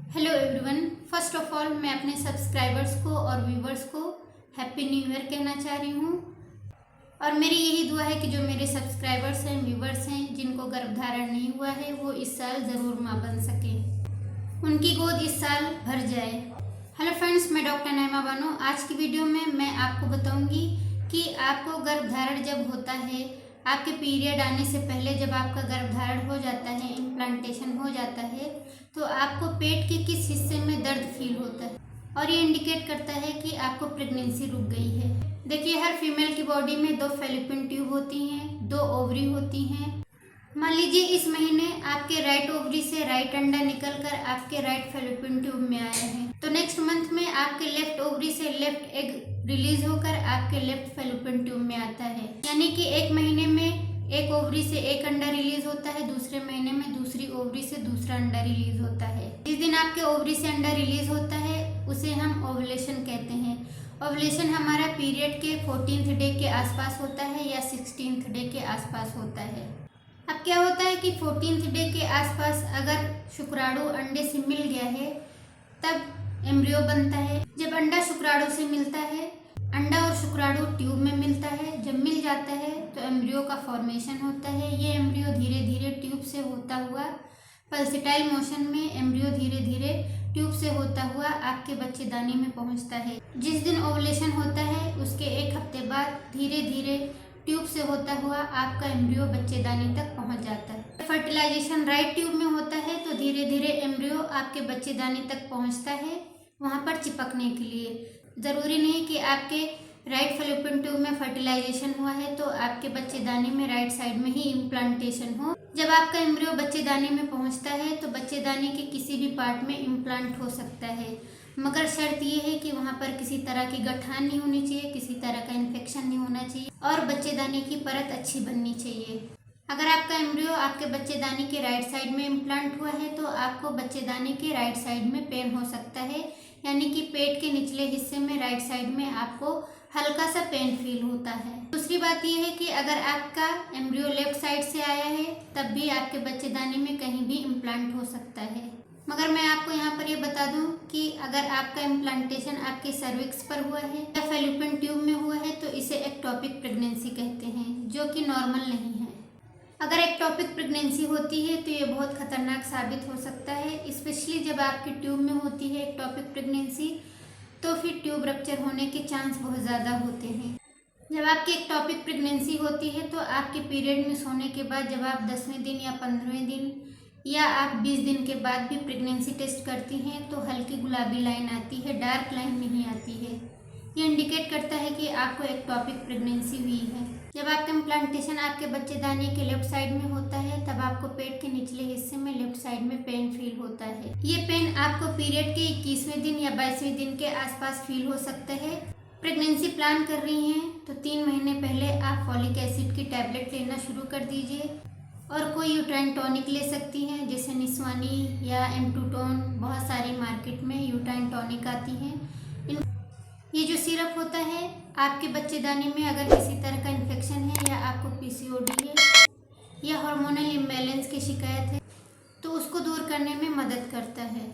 Hello everyone, first of all मैं अपने subscribers को और व्यूवर्स को हैप्पी न्यू ईयर कहना चाह रही हूँ। और मेरी यही दुआ है कि जो मेरे सब्सक्राइबर्स हैं, व्यूवर्स हैं, जिनको गर्भधारण नहीं हुआ है वो इस साल ज़रूर माँ बन सकें, उनकी गोद इस साल भर जाए। हेलो फ्रेंड्स, मैं डॉक्टर नैमा बानो। आज की वीडियो में मैं आपको बताऊंगी कि आपको गर्भधारण जब होता है, आपके पीरियड आने से पहले जब आपका गर्भधारण हो जाता है, इम्प्लांटेशन हो जाता है, तो आपको पेट के किस हिस्से में दर्द फील होता है, और ये इंडिकेट करता है कि आपको प्रेगनेंसी रुक गई है। देखिए, हर फीमेल की बॉडी में 2 फैलोपियन ट्यूब होती हैं, 2 ओवरी होती हैं। मान लीजिए इस महीने आपके राइट ओवरी से राइट अंडा निकलकर आपके राइट फैलोपियन ट्यूब में आया है, तो नेक्स्ट मंथ में आपके लेफ्ट ओवरी से लेफ्ट एग रिलीज होकर आपके लेफ्ट फैलोपियन ट्यूब में आता है। यानी कि एक महीने में एक ओवरी से एक अंडा रिलीज होता है, दूसरे महीने में दूसरी ओवरी से दूसरा अंडा रिलीज होता है। जिस दिन आपके ओवरी से अंडा रिलीज होता है उसे हम ओवुलेशन कहते हैं। ओवुलेशन हमारा पीरियड के 14th डे के आसपास होता है या 16th डे के आसपास होता है। अब क्या होता है कि 14th डे के आसपास अगर शुक्राणु अंडे से मिल गया है तब एम्ब्रियो बनता है। जब अंडा शुक्राणु से मिलता है, अंडा और शुक्राणु ट्यूब में मिलता है, जब मिल जाता है तो एम्ब्रियो का फॉर्मेशन होता है। ये एम्ब्रियो धीरे धीरे ट्यूब से होता हुआ पल्सेटाइल मोशन में एम्ब्रियो धीरे धीरे ट्यूब से होता हुआ आपके बच्चेदानी में पहुंचता है। जिस दिन ओवुलेशन होता है उसके 1 हफ्ते बाद धीरे धीरे ट्यूब से होता हुआ आपका एम्ब्रियो बच्चेदानी तक पहुंच जाता है। फर्टिलाइजेशन राइट ट्यूब में होता है तो धीरे धीरे एम्ब्रियो आपके बच्चेदानी तक पहुंचता है वहां पर चिपकने के लिए। ज़रूरी नहीं कि आपके राइट फैलोपियन ट्यूब में फर्टिलाइजेशन हुआ है तो आपके बच्चेदानी में राइट साइड में ही इम्प्लांटेशन हो। जब आपका एम्ब्रियो बच्चेदानी में पहुंचता है तो बच्चेदानी के किसी भी पार्ट में इम्प्लांट हो सकता है, मगर शर्त ये है कि वहाँ पर किसी तरह की गठान नहीं होनी चाहिए, किसी तरह का इन्फेक्शन नहीं होना चाहिए और बच्चेदानी की परत अच्छी बननी चाहिए। अगर आपका एम्ब्रियो आपके बच्चेदानी के राइट साइड में इम्प्लांट हुआ है तो आपको बच्चेदानी के राइट साइड में पेन हो सकता है, यानी कि पेट के निचले हिस्से में राइट साइड में आपको हल्का सा पेन फील होता है। दूसरी बात यह है कि अगर आपका एम्ब्रियो लेफ्ट साइड से आया है तब भी आपके बच्चेदानी में कहीं भी इम्प्लांट हो सकता है। मगर मैं आपको यहाँ पर ये बता दूं कि अगर आपका इम्प्लांटेशन आपके सर्विक्स पर हुआ है या फैलोपियन ट्यूब में हुआ है तो इसे एक्टोपिक प्रेगनेंसी कहते हैं, जो कि नॉर्मल नहीं है। अगर एक्टोपिक प्रेगनेंसी होती है तो ये बहुत खतरनाक साबित हो सकता है, स्पेशली जब आपकी ट्यूब में होती है एक्टोपिक प्रेगनेंसी, तो फिर ट्यूब रप्चर होने के चांस बहुत ज़्यादा होते हैं। जब आपकी एक्टोपिक प्रेगनेंसी होती है तो आपके पीरियड मिस होने के बाद जब आप 10वें दिन या 15वें दिन या आप 20 दिन के बाद भी प्रेगनेंसी टेस्ट करती हैं तो हल्की गुलाबी लाइन आती है, डार्क लाइन नहीं आती है। ये इंडिकेट करता है कि आपको एक्टोपिक प्रेगनेंसी हुई है। जब आपका इम्प्लांटेशन आपके बच्चेदानी के लेफ्ट साइड में होता है तब आपको पेट के निचले हिस्से में लेफ्ट साइड में पेन फील होता है। ये पेन आपको पीरियड के 21वें दिन या 22वें दिन के आसपास फील हो सकता है। प्रेगनेंसी प्लान कर रही हैं तो 3 महीने पहले आप फॉलिक एसिड की टैबलेट लेना शुरू कर दीजिए और कोई यूट्राइन टॉनिक ले सकती हैं, जैसे निस्वानी या एम्टूटोन। बहुत सारी मार्केट में यूट्राइन टॉनिक आती हैं। ये जो सिरप होता है आपके बच्चेदानी में अगर किसी तरह का इन्फेक्शन है या आपको पीसीओडी है या हार्मोनल इम्बैलेंस की शिकायत है तो उसको दूर करने में मदद करता है।